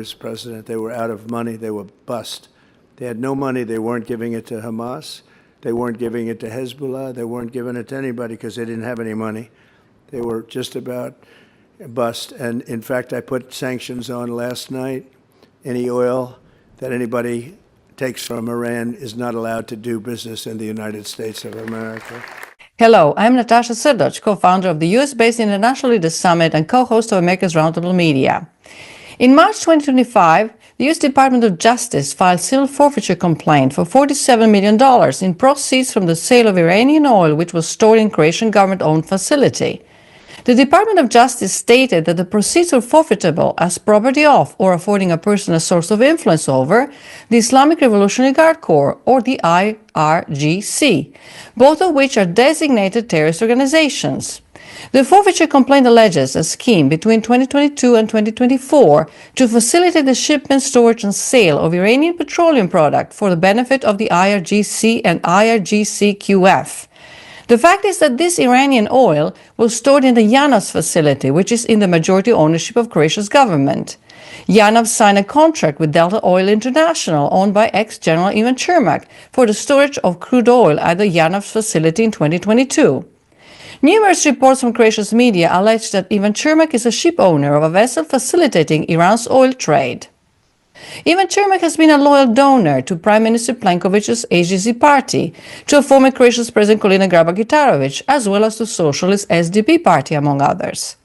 was president. They were out of money. They were bust. They had no money. They weren't giving it to Hamas. They weren't giving it to Hezbollah. They weren't giving it to anybody because they didn't have any money. They were just about bust. And in fact, I put sanctions on last night. Any oil that anybody takes from Iran is not allowed to do business in the United States of America. Hello, I'm Natasha Srdoc, co-founder of the US-based International Leaders Summit and co-host of America's Roundtable Media. In March 2025, the U.S. Department of Justice filed civil forfeiture complaint for $47 million in proceeds from the sale of Iranian oil, which was stored in Croatian government-owned facility. The Department of Justice stated that the proceeds were forfeitable as property of or affording a person a source of influence over the Islamic Revolutionary Guard Corps, or the IRGC, both of which are designated terrorist organizations. The forfeiture complaint alleges a scheme between 2022 and 2024 to facilitate the shipment, storage, and sale of Iranian petroleum product for the benefit of the IRGC and IRGC QF. The fact is that this Iranian oil was stored in the Janav's facility, which is in the majority ownership of Croatia's government. Janav signed a contract with Delta Oil International, owned by ex-General Ivan Chermak, for the storage of crude oil at the Janav's facility in 2022. Numerous reports from Croatia's media allege that Ivan Chermak is a ship owner of a vessel facilitating Iran's oil trade. Ivan Chermak has been a loyal donor to Prime Minister Plenkovic's IRGC party, to former Croatia's President Kolinda Grabar-Kitarović, as well as to Socialist SDP party, among others.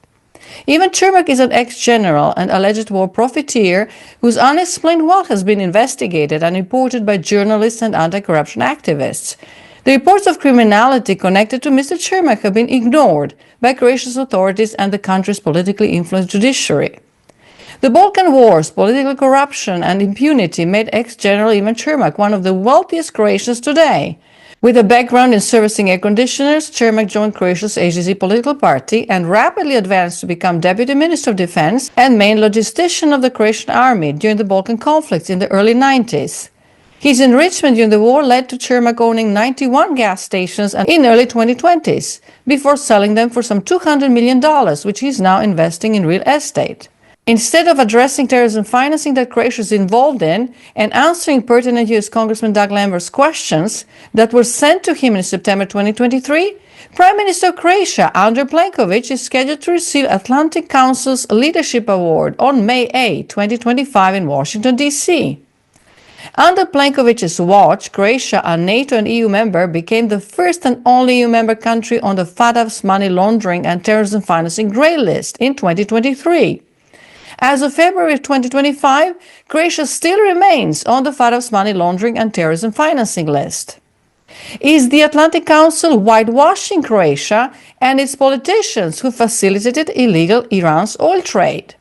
Ivan Chermak is an ex-general and alleged war profiteer whose unexplained wealth has been investigated and reported by journalists and anti-corruption activists. The reports of criminality connected to Mr. Chermak have been ignored by Croatia's authorities and the country's politically influenced judiciary. The Balkan Wars, political corruption, and impunity made ex-General Ivan Chermak one of the wealthiest Croatians today. With a background in servicing air conditioners, Chermak joined Croatia's IRGC political party and rapidly advanced to become Deputy Minister of Defense and main logistician of the Croatian army during the Balkan conflicts in the early 90s. His enrichment during the war led to Chermak owning 91 gas stations in early 2020s, before selling them for some $200 million, which he's now investing in real estate. Instead of addressing terrorism financing that Croatia is involved in and answering pertinent US Congressman Doug Lamborn's questions that were sent to him in September 2023, Prime Minister of Croatia, Andrej Plenkovic, is scheduled to receive Atlantic Council's Leadership Award on May 8, 2025 in Washington, D.C. Under Plenkovic's watch, Croatia, a NATO and EU member, became the first and only EU member country on the FATF's money laundering and terrorism financing grey list in 2023. As of February 2025, Croatia still remains on the FATF's money laundering and terrorism financing list. Is the Atlantic Council whitewashing Croatia and its politicians who facilitated illegal Iran's oil trade?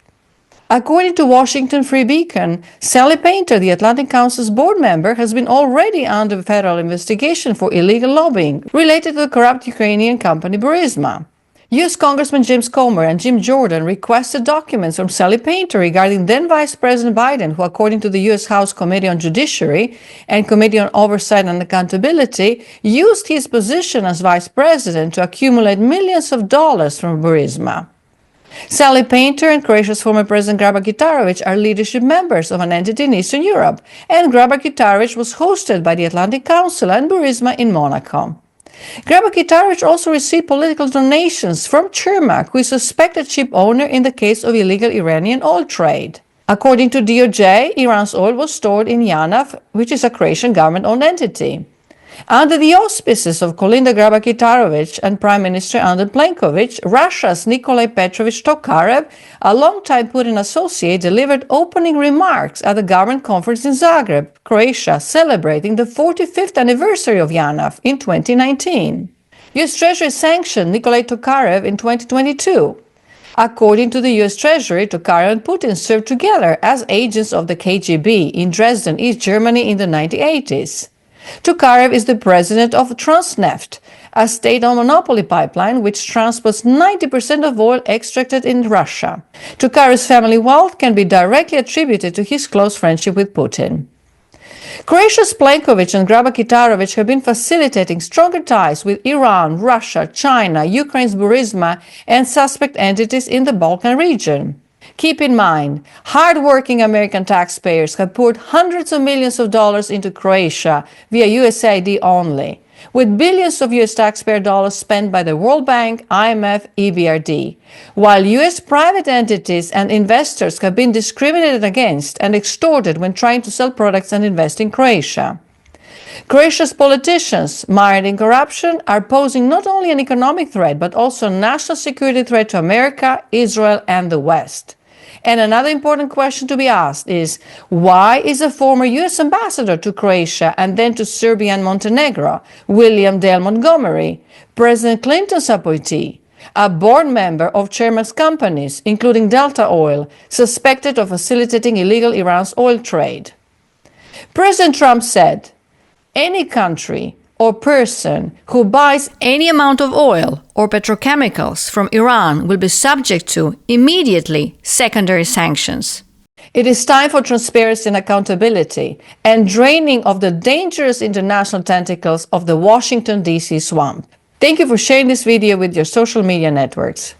According to Washington Free Beacon, Sally Painter, the Atlantic Council's board member, has been already under federal investigation for illegal lobbying related to the corrupt Ukrainian company Burisma. U.S. Congressman James Comer and Jim Jordan requested documents from Sally Painter regarding then Vice President Biden, who, according to the U.S. House Committee on Judiciary and Committee on Oversight and Accountability, used his position as Vice President to accumulate millions of dollars from Burisma. Sally Painter and Croatia's former President Grabar-Kitarović are leadership members of an entity in Eastern Europe, and Grabar-Kitarović was hosted by the Atlantic Council and Burisma in Monaco. Grabar-Kitarović also received political donations from Chermak, who is a suspected ship owner in the case of illegal Iranian oil trade. According to DOJ, Iran's oil was stored in Janav, which is a Croatian government-owned entity. Under the auspices of Kolinda Grabar-Kitarović and Prime Minister Andrej Plenkovic, Russia's Nikolai Petrovich Tokarev, a longtime Putin associate, delivered opening remarks at the government conference in Zagreb, Croatia, celebrating the 45th anniversary of Janav in 2019. U.S. Treasury sanctioned Nikolai Tokarev in 2022. According to the U.S. Treasury, Tokarev and Putin served together as agents of the KGB in Dresden, East Germany in the 1980s. Tokarev is the president of Transneft, a state-owned monopoly pipeline which transports 90% of oil extracted in Russia. Tokarev's family wealth can be directly attributed to his close friendship with Putin. Croatia's Plenkovic and Grabar-Kitarović have been facilitating stronger ties with Iran, Russia, China, Ukraine's Burisma, and suspect entities in the Balkan region. Keep in mind, hard-working American taxpayers have poured hundreds of millions of dollars into Croatia via USAID only, with billions of US taxpayer dollars spent by the World Bank, IMF, EBRD, while US private entities and investors have been discriminated against and extorted when trying to sell products and invest in Croatia. Croatia's politicians, mired in corruption, are posing not only an economic threat, but also a national security threat to America, Israel, and the West. And another important question to be asked is, why is a former U.S. ambassador to Croatia and then to Serbia and Montenegro, William Dale Montgomery, President Clinton's appointee, a board member of chairman's companies, including Delta Oil, suspected of facilitating illegal Iran's oil trade? President Trump said, "Any country or person who buys any amount of oil or petrochemicals from Iran will be subject to, immediately, secondary sanctions." It is time for transparency and accountability and draining of the dangerous international tentacles of the Washington, D.C. swamp. Thank you for sharing this video with your social media networks.